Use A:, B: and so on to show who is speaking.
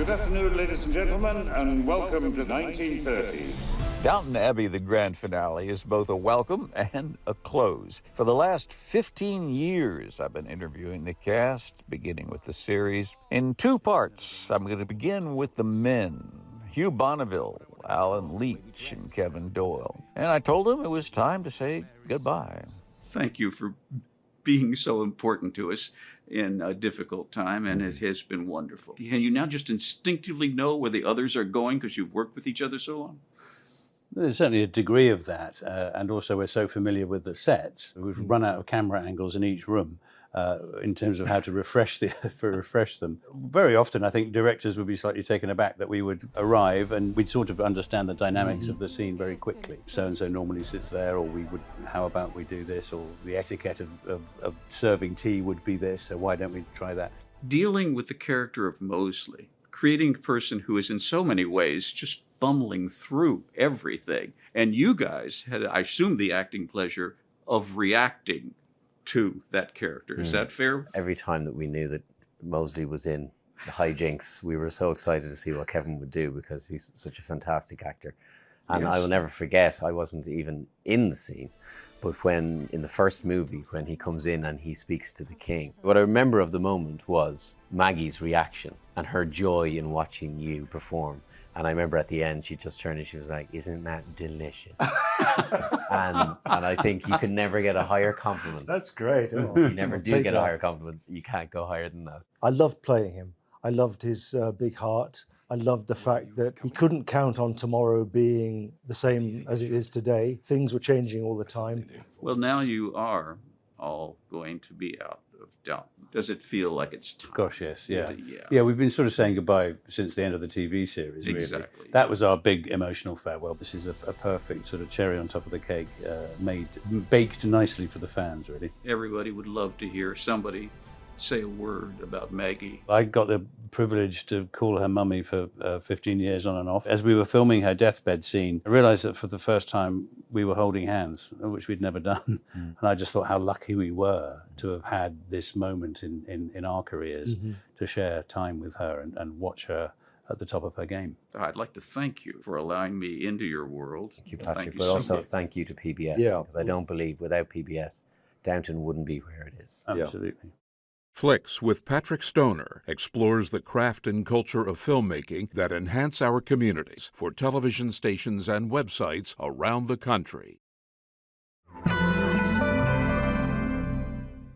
A: Good afternoon, ladies and gentlemen, and welcome to 1930.
B: Downton Abbey, the grand finale, is both a welcome and a close. For the last 15 years, I've been interviewing the cast, beginning with the series. In two parts, I'm going to begin with the men, Hugh Bonneville, Alan Leach, and Kevin Doyle. And I told them it was time to say goodbye.
C: Thank you for being so important to us in a difficult time, and it has been wonderful. Can you now just instinctively know where the others are going because you've worked with each other so long?
D: There's certainly a degree of that, and also we're so familiar with the sets. We've run out of camera angles in each room in terms of how to refresh them. Very often, I think directors would be slightly taken aback that we would arrive and we'd sort of understand the dynamics of the scene very quickly. So-and-so normally sits there, or we would, how about we do this, or the etiquette of serving tea would be this, so why don't we try that?
C: Dealing with the character of Mosley, creating a person who is in so many ways just bumbling through everything. And you guys had, I assume, the acting pleasure of reacting to that character. Is that fair?
E: Every time that we knew that Mosley was in the hijinks, we were so excited to see what Kevin would do because he's such a fantastic actor. And
C: Yes.
E: I will never forget, I wasn't even in the scene, but when, in the first movie, when he comes in and he speaks to the king, what I remember of the moment was Maggie's reaction and her joy in watching you perform. And I remember at the end, she just turned and she was like, "Isn't that delicious?" and I think you can never get a higher compliment.
F: That's great. Oh,
E: You never do get a higher compliment. You can't go higher than that.
F: I loved playing him. I loved his big heart. I loved the fact that he couldn't count on tomorrow being the same as it is today. Things were changing all the time.
C: Well, now you are all going to be out of Downton. Does it feel like it's time?
D: Gosh, yes, yeah.
C: Yeah.
D: Yeah, we've been sort of saying goodbye since the end of the TV series, really.
C: Exactly.
D: That was our big emotional farewell. This is a perfect sort of cherry on top of the cake, baked nicely for the fans, really.
C: Everybody would love to hear somebody say a word about Maggie.
D: I got the privilege to call her mummy for 15 years on and off. As we were filming her deathbed scene, I realised that for the first time we were holding hands, which we'd never done. And I just thought how lucky we were to have had this moment in our careers to share time with her and watch her at the top of her game.
C: I'd like to thank you for allowing me into your world.
E: Thank you, Patrick,
C: Thank you
E: but
C: so
E: also
C: much.
E: thank you to PBS,
F: Yeah.
E: because I don't believe without PBS, Downton wouldn't be where it is.
D: Absolutely.
G: Flicks with Patrick Stoner explores the craft and culture of filmmaking that enhance our communities for television stations and websites around the country.